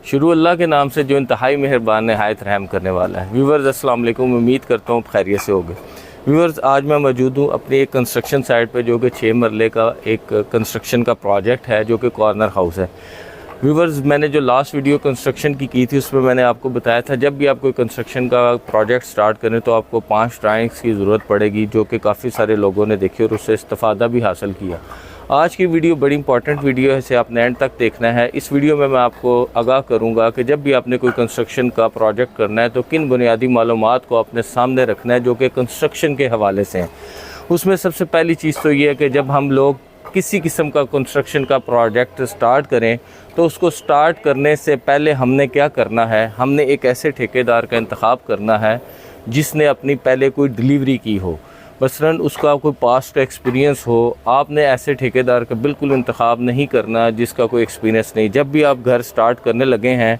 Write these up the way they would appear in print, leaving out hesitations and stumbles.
शुरू अल्लाह के नाम से जो इंतहाई मेहरबान नहायत रहम करने वाला है। व्यूवर्स अस्सलाम वालेकुम, उम्मीद करता हूँ खैरियत से होगे। व्यूवर्स आज मैं मौजूद हूँ अपनी एक कंस्ट्रक्शन साइट पे जो कि 6 मरले का एक कंस्ट्रक्शन का प्रोजेक्ट है जो कि कॉर्नर हाउस है। व्यूवर्स मैंने जो लास्ट वीडियो कंस्ट्रक्शन की थी उसमें मैंने आपको बताया था जब भी आप कोई कंस्ट्रक्शन का प्रोजेक्ट स्टार्ट करें तो आपको 5 ड्राइंग्स की ज़रूरत पड़ेगी, जो कि काफ़ी सारे लोगों ने देखी और उससे इस्तेफ़ादा भी हासिल किया। आज की वीडियो बड़ी इंपॉर्टेंट वीडियो है, इसे आपने एंड तक देखना है। इस वीडियो में मैं आपको आगाह करूंगा कि जब भी आपने कोई कंस्ट्रक्शन का प्रोजेक्ट करना है तो किन बुनियादी मालूमात को अपने सामने रखना है जो कि कंस्ट्रक्शन के हवाले से हैं। उसमें सबसे पहली चीज़ तो ये है कि जब हम लोग किसी किस्म का कंस्ट्रक्शन का प्रोजेक्ट स्टार्ट करें तो उसको स्टार्ट करने से पहले हमने क्या करना है, हमने एक ऐसे ठेकेदार का इंतखाब करना है जिसने अपनी पहले कोई डिलीवरी की हो, मसलन उसका कोई पास्ट एक्सपीरियंस हो। आपने ऐसे ठेकेदार का बिल्कुल इंतखाब नहीं करना जिसका कोई एक्सपीरियंस नहीं। जब भी आप घर स्टार्ट करने लगे हैं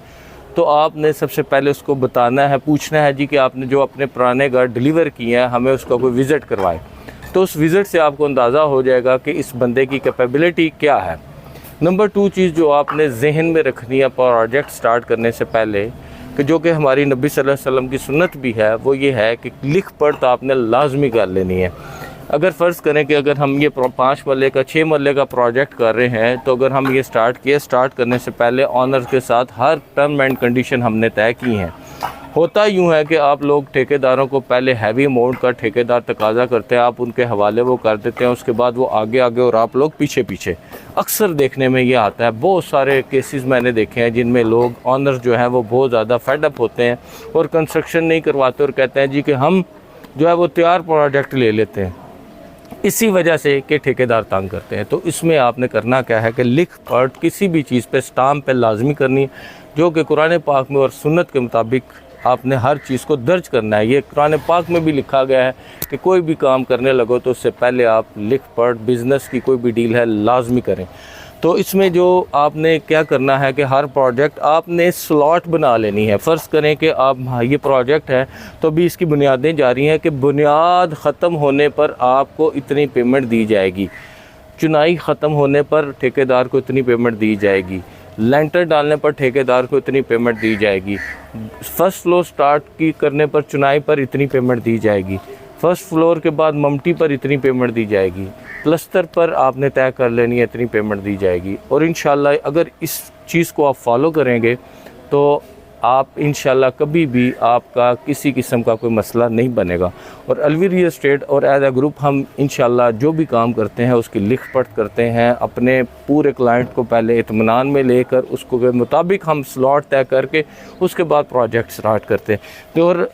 तो आपने सबसे पहले उसको बताना है, पूछना है जी कि आपने जो अपने पुराने घर डिलीवर किए हैं हमें उसका कोई विज़िट करवाए। तो उस विज़िट से आपको अंदाज़ा हो जाएगा कि इस बंदे की कैपेबिलिटी क्या है। नंबर 2 चीज़ जो आपने जहन में रखनी है प्रोजेक्ट स्टार्ट करने से पहले, कि जो कि हमारी नबी सल्लल्लाहु अलैहि वसल्लम की सुन्नत भी है, वो ये है कि लिख पढ़ तो आपने लाजमी कर लेनी है। अगर फ़र्ज़ करें कि अगर हम ये 5 मरले का 6 मरले का प्रोजेक्ट कर रहे हैं तो अगर हम ये स्टार्ट करने से पहले ऑनर्स के साथ हर टर्म एंड कंडीशन हमने तय की हैं। होता यूँ है कि आप लोग ठेकेदारों को पहले हैवी अमाउंट का ठेकेदार तकाजा करते हैं, आप उनके हवाले वो कर देते हैं, उसके बाद वो आगे आगे और आप लोग पीछे पीछे। अक्सर देखने में ये आता है, बहुत सारे केसेस मैंने देखे हैं जिनमें लोग ऑनर जो हैं वो बहुत ज़्यादा फेड अप होते हैं और कंस्ट्रक्शन नहीं करवाते और कहते हैं जी कि हम जो है वो तैयार प्रोजेक्ट ले लेते हैं, इसी वजह से कि ठेकेदार तंग करते हैं। तो इसमें आपने करना क्या है कि लिख पढ़ किसी भी चीज़ पे स्टाम्प पे लाजमी करनी, जो कि कुरान पाक में और सुन्नत के मुताबिक आपने हर चीज़ को दर्ज करना है। ये कुरान पाक में भी लिखा गया है कि कोई भी काम करने लगो तो उससे पहले आप लिख पढ़ बिज़नेस की कोई भी डील है लाजमी करें। तो इसमें जो आपने क्या करना है कि हर प्रोजेक्ट आपने स्लॉट बना लेनी है। फ़र्ज़ करें कि आप ये प्रोजेक्ट है तो अभी इसकी बुनियादें जारी हैं कि बुनियाद ख़त्म होने पर आपको इतनी पेमेंट दी जाएगी, चुनाई ख़त्म होने पर ठेकेदार को इतनी पेमेंट दी जाएगी, लेंटर डालने पर ठेकेदार को इतनी पेमेंट दी जाएगी, फर्स्ट फ्लोर स्टार्ट की करने पर चुनाई पर इतनी पेमेंट दी जाएगी, फर्स्ट फ्लोर के बाद ममटी पर इतनी पेमेंट दी जाएगी, प्लस्तर पर आपने तय कर लेनी है इतनी पेमेंट दी जाएगी। और इंशाल्लाह अगर इस चीज़ को आप फॉलो करेंगे तो आप इंशाल्लाह कभी भी आपका किसी किस्म का कोई मसला नहीं बनेगा। और अलवी रियल एस्टेट और एज ए ग्रुप हम इंशाल्लाह जो भी काम करते हैं उसकी लिख पढ़ करते हैं, अपने पूरे क्लाइंट को पहले इत्मीनान में लेकर उसको के मुताबिक हम स्लॉट तय करके उसके बाद प्रोजेक्ट स्टार्ट करते हैं। तो और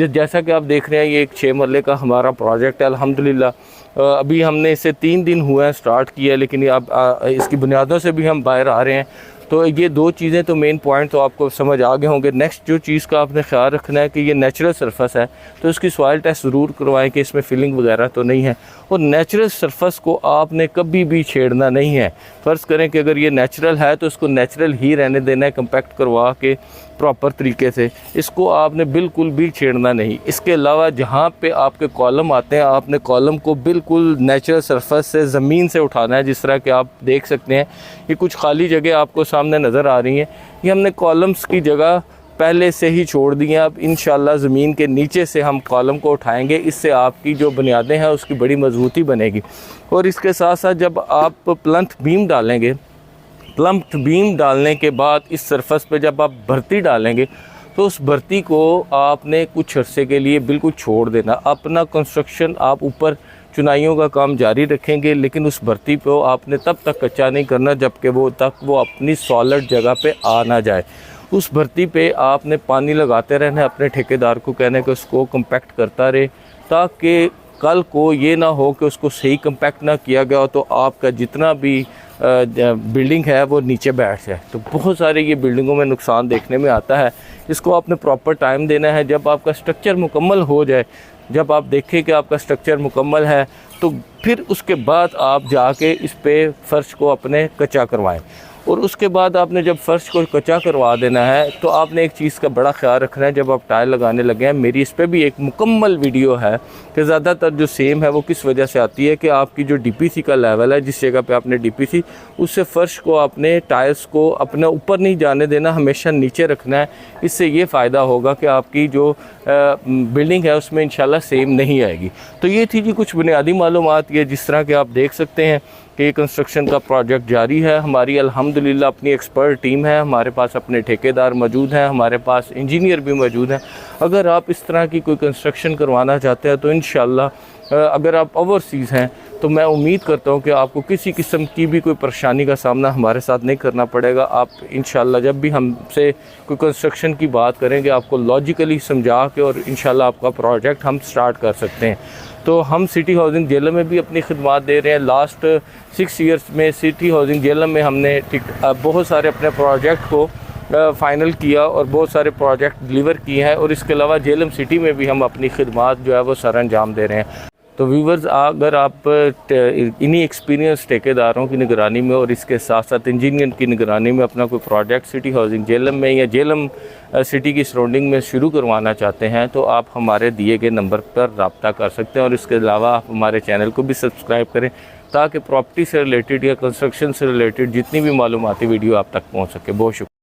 जैसा कि आप देख रहे हैं ये एक 6 मरले का हमारा प्रोजेक्ट है। अल्हम्दुलिल्लाह अभी हमने इसे 3 दिन हुए हैं स्टार्ट किया, लेकिन अब इसकी बुनियादों से भी हम बाहर आ रहे हैं। तो ये 2 चीज़ें तो मेन पॉइंट तो आपको समझ आ गए होंगे। नेक्स्ट जो चीज़ का आपने ख्याल रखना है कि ये नेचुरल सरफेस है तो इसकी सॉइल टेस्ट ज़रूर करवाएं कि इसमें फिलिंग वगैरह तो नहीं है। और नेचुरल सरफेस को आपने कभी भी छेड़ना नहीं है। फ़र्ज़ करें कि अगर ये नेचुरल है तो इसको नेचुरल ही रहने देना है, कंपैक्ट करवा के प्रॉपर तरीके से, इसको आपने बिल्कुल भी छेड़ना नहीं। इसके अलावा जहाँ पे आपके कॉलम आते हैं आपने कॉलम को बिल्कुल नेचुरल सरफेस से ज़मीन से उठाना है। जिस तरह कि आप देख सकते हैं ये कुछ खाली जगह आपको सामने नज़र आ रही हैं, ये हमने कॉलम्स की जगह पहले से ही छोड़ दी हैं। अब इंशाल्लाह ज़मीन के नीचे से हम कॉलम को उठाएंगे, इससे आपकी जो बुनियादें हैं उसकी बड़ी मजबूती बनेगी। और इसके साथ साथ जब आप प्लंथ बीम डालेंगे, प्लम्थ बीम डालने के बाद इस सरफेस पे जब आप भर्ती डालेंगे तो उस भर्ती को आपने कुछ अरसे के लिए बिल्कुल छोड़ देना। अपना कंस्ट्रक्शन आप ऊपर चुनाइयों का काम जारी रखेंगे, लेकिन उस भर्ती को आपने तब तक कच्चा नहीं करना जबकि वो अपनी सॉलिड जगह पे आ ना जाए। उस भर्ती पे आपने पानी लगाते रहना है, अपने ठेकेदार को कहने कि उसको कंपैक्ट करता रहे, ताकि कल को ये ना हो कि उसको सही कंपैक्ट ना किया गया हो तो आपका जितना भी बिल्डिंग है वो नीचे बैठ जाए। तो बहुत सारे ये बिल्डिंगों में नुकसान देखने में आता है। इसको आपने प्रॉपर टाइम देना है। जब आपका स्ट्रक्चर मुकम्मल हो जाए, जब आप देखें कि आपका स्ट्रक्चर मुकम्मल है तो फिर उसके बाद आप जाके इस पे फ़र्श को अपने कच्चा करवाएं। और उसके बाद आपने जब फ़र्श को कच्चा करवा देना है तो आपने एक चीज़ का बड़ा ख्याल रखना है, जब आप टाइल लगाने लगे हैं, मेरी इस पर भी एक मुकम्मल वीडियो है कि ज़्यादातर जो सेम है वो किस वजह से आती है कि आपकी जो DPC का लेवल है, जिस जगह पे आपने DPC, उससे फ़र्श को आपने टाइल्स को अपने ऊपर नहीं जाने देना, हमेशा नीचे रखना है। इससे ये फ़ायदा होगा कि आपकी जो बिल्डिंग है उसमें इंशाल्लाह सेम नहीं आएगी। तो ये थी जी कुछ बुनियादी मालूमात, ये जिस तरह के आप देख सकते हैं कि ये कंस्ट्रक्शन का प्रोजेक्ट जारी है। हमारी अल्हम्दुलिल्लाह अपनी एक्सपर्ट टीम है, हमारे पास अपने ठेकेदार मौजूद हैं, हमारे पास इंजीनियर भी मौजूद हैं। अगर आप इस तरह की कोई कंस्ट्रक्शन करवाना चाहते हैं तो इंशाल्लाह अगर आप ओवरसीज़ हैं तो मैं उम्मीद करता हूँ कि आपको किसी किस्म की भी कोई परेशानी का सामना हमारे साथ नहीं करना पड़ेगा। आप इंशाल्लाह जब भी हमसे कोई कंस्ट्रक्शन की बात करेंगे, आपको लॉजिकली समझा के और इंशाल्लाह आपका प्रोजेक्ट हम स्टार्ट कर सकते हैं। तो हम सिटी हाउसिंग जेलम में भी अपनी खिदमत दे रहे हैं। लास्ट 6 ईयर्स में सिटी हाउसिंग जेलम में हमने बहुत सारे अपने प्रोजेक्ट को फ़ाइनल किया और बहुत सारे प्रोजेक्ट डिलीवर किए हैं, और इसके अलावा जेलम सिटी में भी हम अपनी खिदमत जो है वो सर अंजाम दे रहे हैं। तो व्यूवर्स, अगर आप इन्हीं एक्सपीरियंस ठेकेदारों की निगरानी में और इसके साथ साथ इंजीनियर की निगरानी में अपना कोई प्रोजेक्ट सिटी हाउसिंग जेलम में या जेलम सिटी की सराउंडिंग में शुरू करवाना चाहते हैं तो आप हमारे दिए गए नंबर पर रब्ता कर सकते हैं। और इसके अलावा आप हमारे चैनल को भी सब्सक्राइब करें ताकि प्रॉपर्टी से रिलेटेड या कंस्ट्रक्शन से रिलेटेड जितनी भी मालूमाती वीडियो आप तक पहुँच सके। बहुत शुक्रिया।